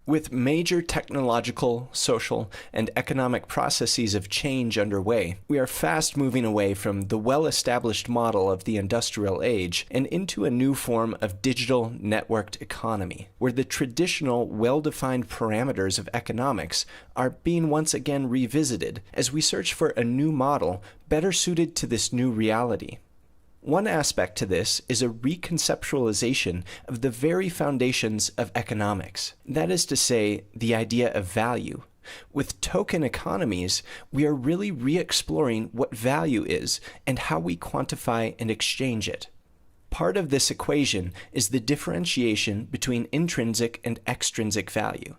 With major technological, social, and economic processes of change underway, we are fast moving away from the well-established model of the industrial age and into a new form of digital networked economy, where the traditional, well-defined parameters of economics are being once again revisited as we search for a new model better suited to this new reality. One aspect to this is a reconceptualization of the very foundations of economics. That is to say, the idea of value. With token economies, we are really re-exploring what value is and how we quantify and exchange it. Part of this equation is the differentiation between intrinsic and extrinsic value.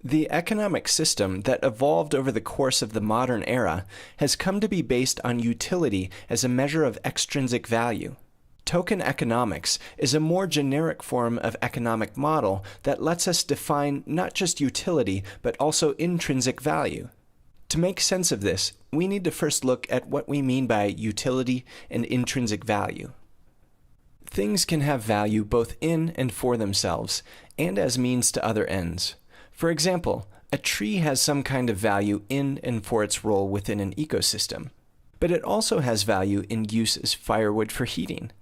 The economic system that evolved over the course of the modern era has come to be based on utility as a measure of extrinsic value. Token economics is a more generic form of economic model that lets us define not just utility, but also intrinsic value. To make sense of this, we need to first look at what we mean by utility and intrinsic value. Things can have value both in and for themselves, and as means to other ends. For example, a tree has some kind of value in and for its role within an ecosystem, but it also has value in use as firewood for heating.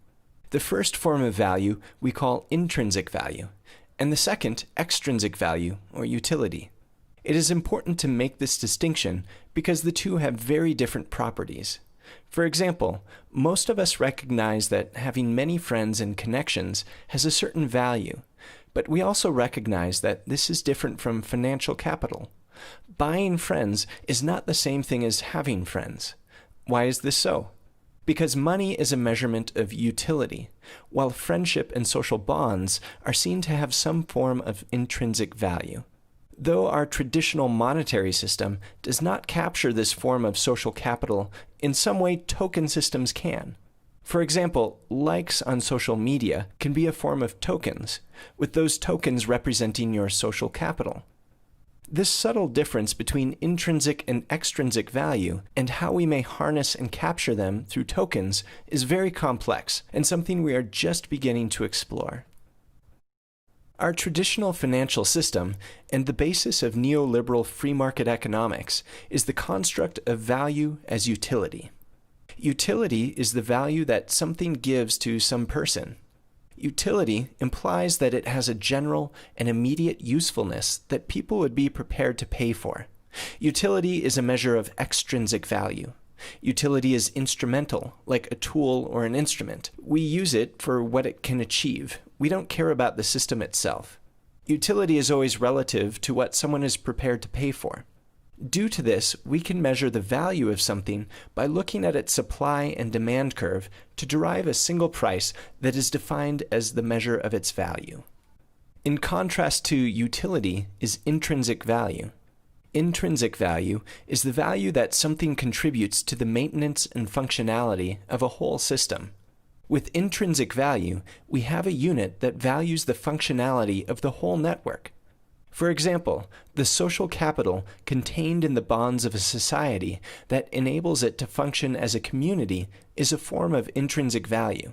The first form of value we call intrinsic value, and the second extrinsic value, or utility. It is important to make this distinction because the two have very different properties. For example, most of us recognize that having many friends and connections has a certain value, but we also recognize that this is different from financial capital. Buying friends is not the same thing as having friends. Why is this so? Because money is a measurement of utility, while friendship and social bonds are seen to have some form of intrinsic value. Though our traditional monetary system does not capture this form of social capital, in some way token systems can. For example, likes on social media can be a form of tokens, with those tokens representing your social capital. This subtle difference between intrinsic and extrinsic value and how we may harness and capture them through tokens is very complex and something we are just beginning to explore. Our traditional financial system and the basis of neoliberal free market economics is the construct of value as utility. Utility is the value that something gives to some person. Utility implies that it has a general and immediate usefulness that people would be prepared to pay for. Utility is a measure of extrinsic value. Utility is instrumental, like a tool or an instrument. We use it for what it can achieve. We don't care about the system itself. Utility is always relative to what someone is prepared to pay for. Due to this, we can measure the value of something by looking at its supply and demand curve to derive a single price that is defined as the measure of its value. In contrast to utility is intrinsic value. Intrinsic value is the value that something contributes to the maintenance and functionality of a whole system. With intrinsic value, we have a unit that values the functionality of the whole network. For example, the social capital contained in the bonds of a society that enables it to function as a community is a form of intrinsic value.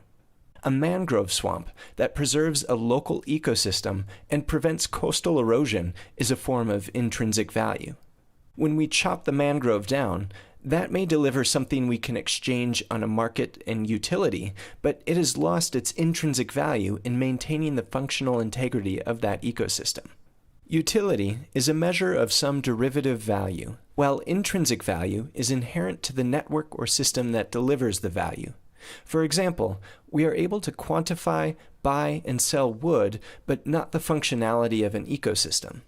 A mangrove swamp that preserves a local ecosystem and prevents coastal erosion is a form of intrinsic value. When we chop the mangrove down, that may deliver something we can exchange on a market and utility, but it has lost its intrinsic value in maintaining the functional integrity of that ecosystem. Utility is a measure of some derivative value, while intrinsic value is inherent to the network or system that delivers the value. For example, we are able to quantify, buy, and sell wood, but not the functionality of an ecosystem.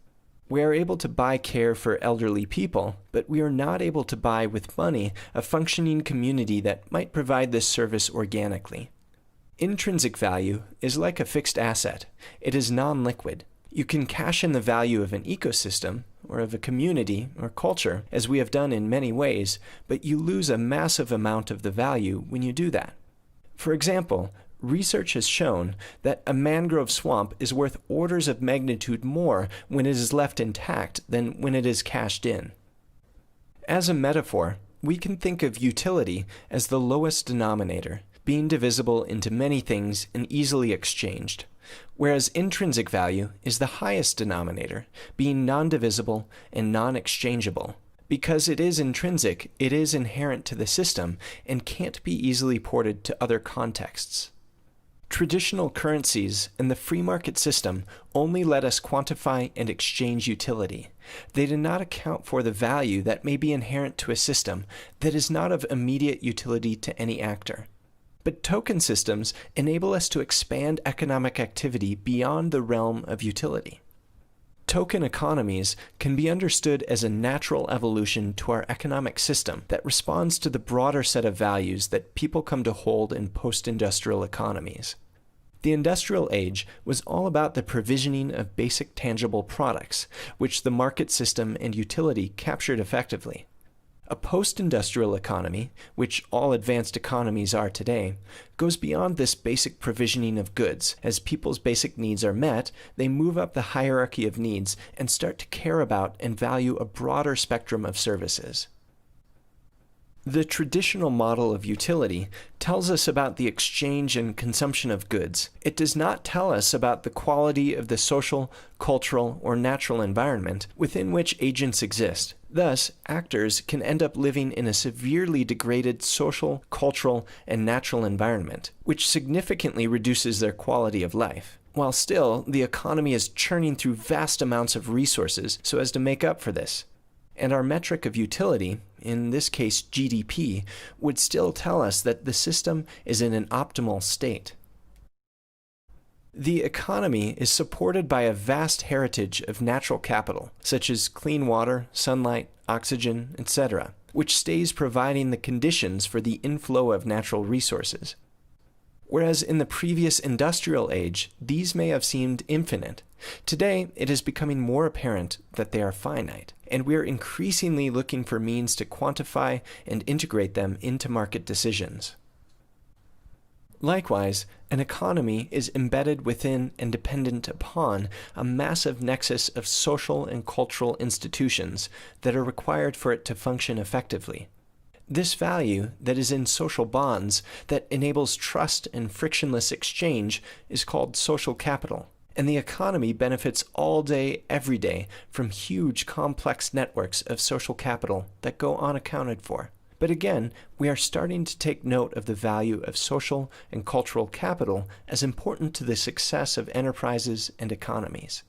We are able to buy care for elderly people, but we are not able to buy with money a functioning community that might provide this service organically. Intrinsic value is like a fixed asset. It is non-liquid. You can cash in the value of an ecosystem, or of a community or culture, as we have done in many ways, but you lose a massive amount of the value when you do that. For example, research has shown that a mangrove swamp is worth orders of magnitude more when it is left intact than when it is cashed in. As a metaphor, we can think of utility as the lowest denominator, being divisible into many things and easily exchanged, whereas intrinsic value is the highest denominator, being non-divisible and non-exchangeable. Because it is intrinsic, it is inherent to the system and can't be easily ported to other contexts. Traditional currencies and the free market system only let us quantify and exchange utility. They do not account for the value that may be inherent to a system that is not of immediate utility to any actor. But token systems enable us to expand economic activity beyond the realm of utility. Token economies can be understood as a natural evolution to our economic system that responds to the broader set of values that people come to hold in post-industrial economies. The industrial age was all about the provisioning of basic tangible products, which the market system and utility captured effectively. A post-industrial economy, which all advanced economies are today, goes beyond this basic provisioning of goods. As people's basic needs are met, they move up the hierarchy of needs and start to care about and value a broader spectrum of services. The traditional model of utility tells us about the exchange and consumption of goods. It does not tell us about the quality of the social, cultural, or natural environment within which agents exist. Thus, actors can end up living in a severely degraded social, cultural, and natural environment, which significantly reduces their quality of life. While still, the economy is churning through vast amounts of resources so as to make up for this. And our metric of utility, in this case GDP, would still tell us that the system is in an optimal state. The economy is supported by a vast heritage of natural capital, such as clean water, sunlight, oxygen, etc., which stays providing the conditions for the inflow of natural resources. Whereas in the previous industrial age, these may have seemed infinite. Today, it is becoming more apparent that they are finite, and we are increasingly looking for means to quantify and integrate them into market decisions. Likewise, an economy is embedded within and dependent upon a massive nexus of social and cultural institutions that are required for it to function effectively. This value that is in social bonds that enables trust and frictionless exchange is called social capital, and the economy benefits all day, every day from huge complex networks of social capital that go unaccounted for. But again, we are starting to take note of the value of social and cultural capital as important to the success of enterprises and economies.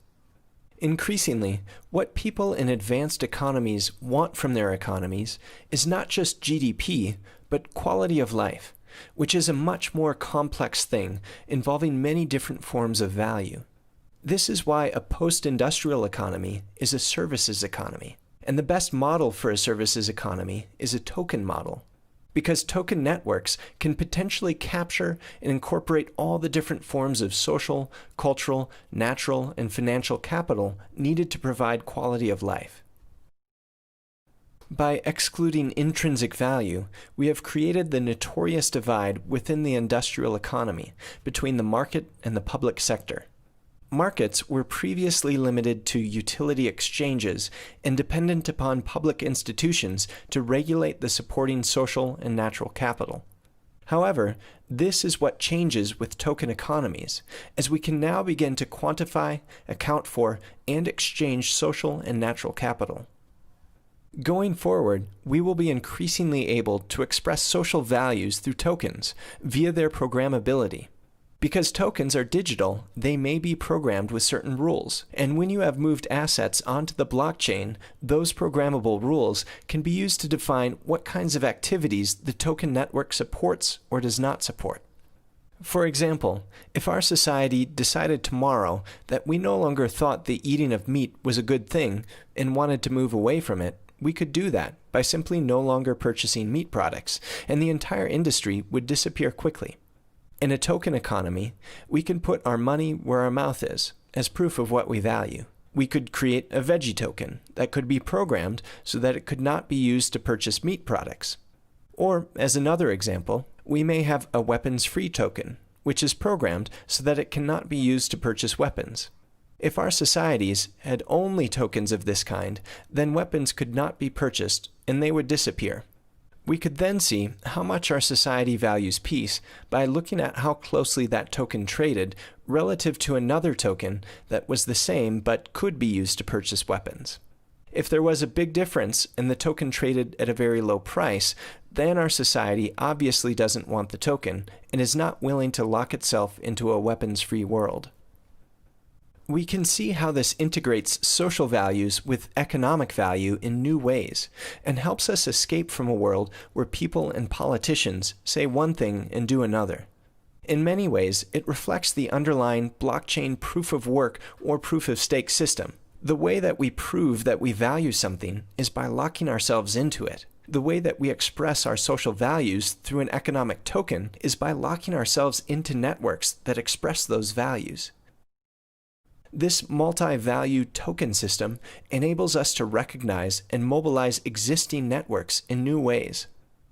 Increasingly, what people in advanced economies want from their economies is not just GDP, but quality of life, which is a much more complex thing involving many different forms of value. This is why a post-industrial economy is a services economy, and the best model for a services economy is a token model, because token networks can potentially capture and incorporate all the different forms of social, cultural, natural, and financial capital needed to provide quality of life. By excluding intrinsic value, we have created the notorious divide within the industrial economy between the market and the public sector. Markets were previously limited to utility exchanges and dependent upon public institutions to regulate the supporting social and natural capital. However, this is what changes with token economies, as we can now begin to quantify, account for, and exchange social and natural capital. Going forward, we will be increasingly able to express social values through tokens via their programmability. Because tokens are digital, they may be programmed with certain rules, and when you have moved assets onto the blockchain, those programmable rules can be used to define what kinds of activities the token network supports or does not support. For example, if our society decided tomorrow that we no longer thought the eating of meat was a good thing and wanted to move away from it, we could do that by simply no longer purchasing meat products, and the entire industry would disappear quickly. In a token economy, we can put our money where our mouth is, as proof of what we value. We could create a veggie token that could be programmed so that it could not be used to purchase meat products. Or, as another example, we may have a weapons-free token, which is programmed so that it cannot be used to purchase weapons. If our societies had only tokens of this kind, then weapons could not be purchased and they would disappear. We could then see how much our society values peace by looking at how closely that token traded relative to another token that was the same but could be used to purchase weapons. If there was a big difference and the token traded at a very low price, then our society obviously doesn't want the token and is not willing to lock itself into a weapons-free world. We can see how this integrates social values with economic value in new ways, and helps us escape from a world where people and politicians say one thing and do another. In many ways, it reflects the underlying blockchain proof of work or proof of stake system. The way that we prove that we value something is by locking ourselves into it. The way that we express our social values through an economic token is by locking ourselves into networks that express those values. This multi-value token system enables us to recognize and mobilize existing networks in new ways.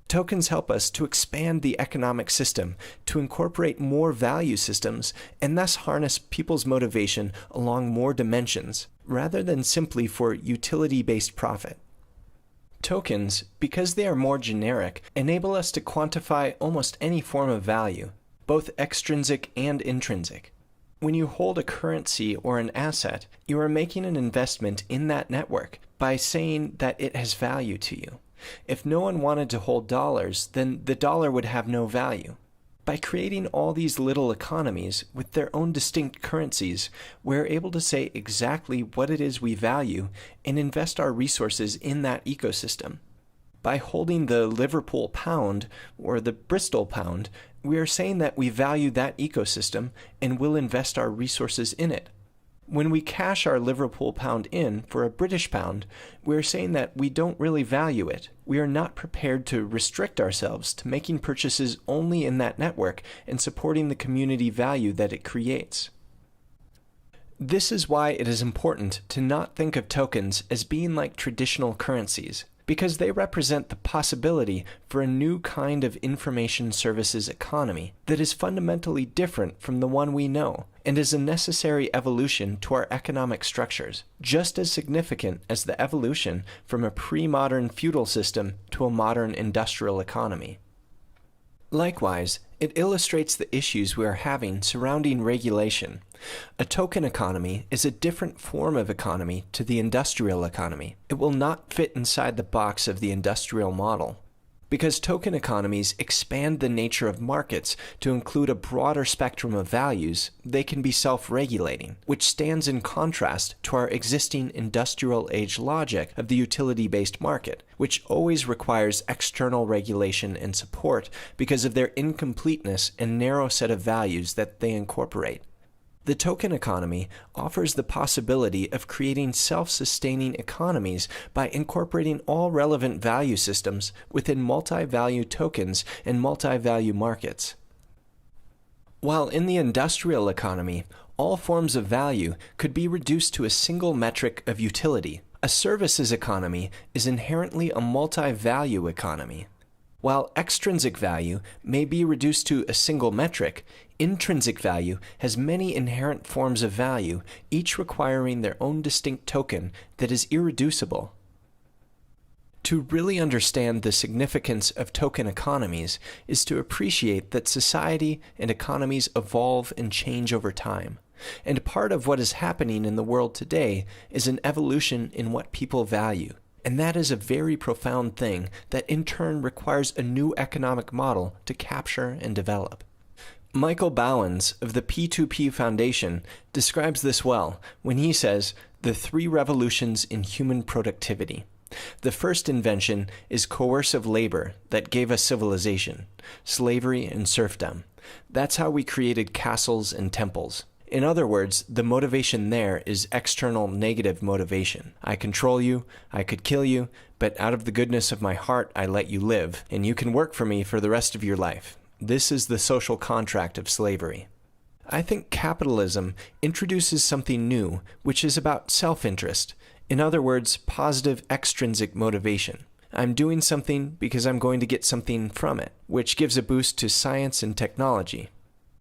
Tokens help us to expand the economic system, to incorporate more value systems, and thus harness people's motivation along more dimensions, rather than simply for utility-based profit. Tokens, because they are more generic, enable us to quantify almost any form of value, both extrinsic and intrinsic. When you hold a currency or an asset, you are making an investment in that network by saying that it has value to you. If no one wanted to hold dollars, then the dollar would have no value. By creating all these little economies with their own distinct currencies, we're able to say exactly what it is we value and invest our resources in that ecosystem. By holding the Liverpool pound or the Bristol pound, we are saying that we value that ecosystem and will invest our resources in it. When we cash our Liverpool pound in for a British pound, we are saying that we don't really value it. We are not prepared to restrict ourselves to making purchases only in that network and supporting the community value that it creates. This is why it is important to not think of tokens as being like traditional currencies, because they represent the possibility for a new kind of information services economy that is fundamentally different from the one we know, and is a necessary evolution to our economic structures, just as significant as the evolution from a pre-modern feudal system to a modern industrial economy. Likewise, it illustrates the issues we are having surrounding regulation. A token economy is a different form of economy to the industrial economy. It will not fit inside the box of the industrial model. Because token economies expand the nature of markets to include a broader spectrum of values, they can be self-regulating, which stands in contrast to our existing industrial age logic of the utility-based market, which always requires external regulation and support because of their incompleteness and narrow set of values that they incorporate. The token economy offers the possibility of creating self-sustaining economies by incorporating all relevant value systems within multi-value tokens and multi-value markets. While in the industrial economy, all forms of value could be reduced to a single metric of utility, a services economy is inherently a multi-value economy. While extrinsic value may be reduced to a single metric, intrinsic value has many inherent forms of value, each requiring their own distinct token that is irreducible. To really understand the significance of token economies is to appreciate that society and economies evolve and change over time. And part of what is happening in the world today is an evolution in what people value. And that is a very profound thing that in turn requires a new economic model to capture and develop. Michael Bowens of the P2P Foundation describes this well when he says, the three revolutions in human productivity. The first invention is coercive labor that gave us civilization, slavery and serfdom. That's how we created castles and temples. In other words, the motivation there is external negative motivation. I control you, I could kill you, but out of the goodness of my heart I let you live, and you can work for me for the rest of your life. This is the social contract of slavery. I think capitalism introduces something new, which is about self-interest. In other words, positive extrinsic motivation. I'm doing something because I'm going to get something from it, which gives a boost to science and technology.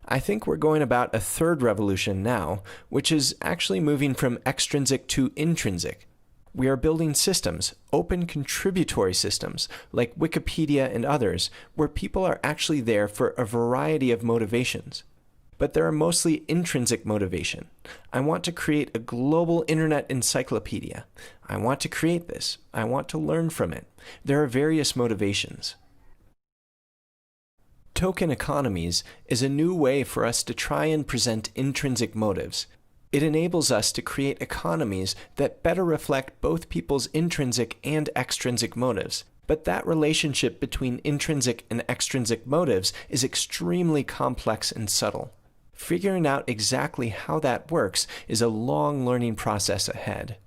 I think we're going about a third revolution now, which is actually moving from extrinsic to intrinsic. We are building systems, open contributory systems, like Wikipedia and others, where people are actually there for a variety of motivations. But there are mostly intrinsic motivation. I want to create a global internet encyclopedia. I want to create this. I want to learn from it. There are various motivations. Token economies is a new way for us to try and present intrinsic motives. It enables us to create economies that better reflect both people's intrinsic and extrinsic motives. But that relationship between intrinsic and extrinsic motives is extremely complex and subtle. Figuring out exactly how that works is a long learning process ahead.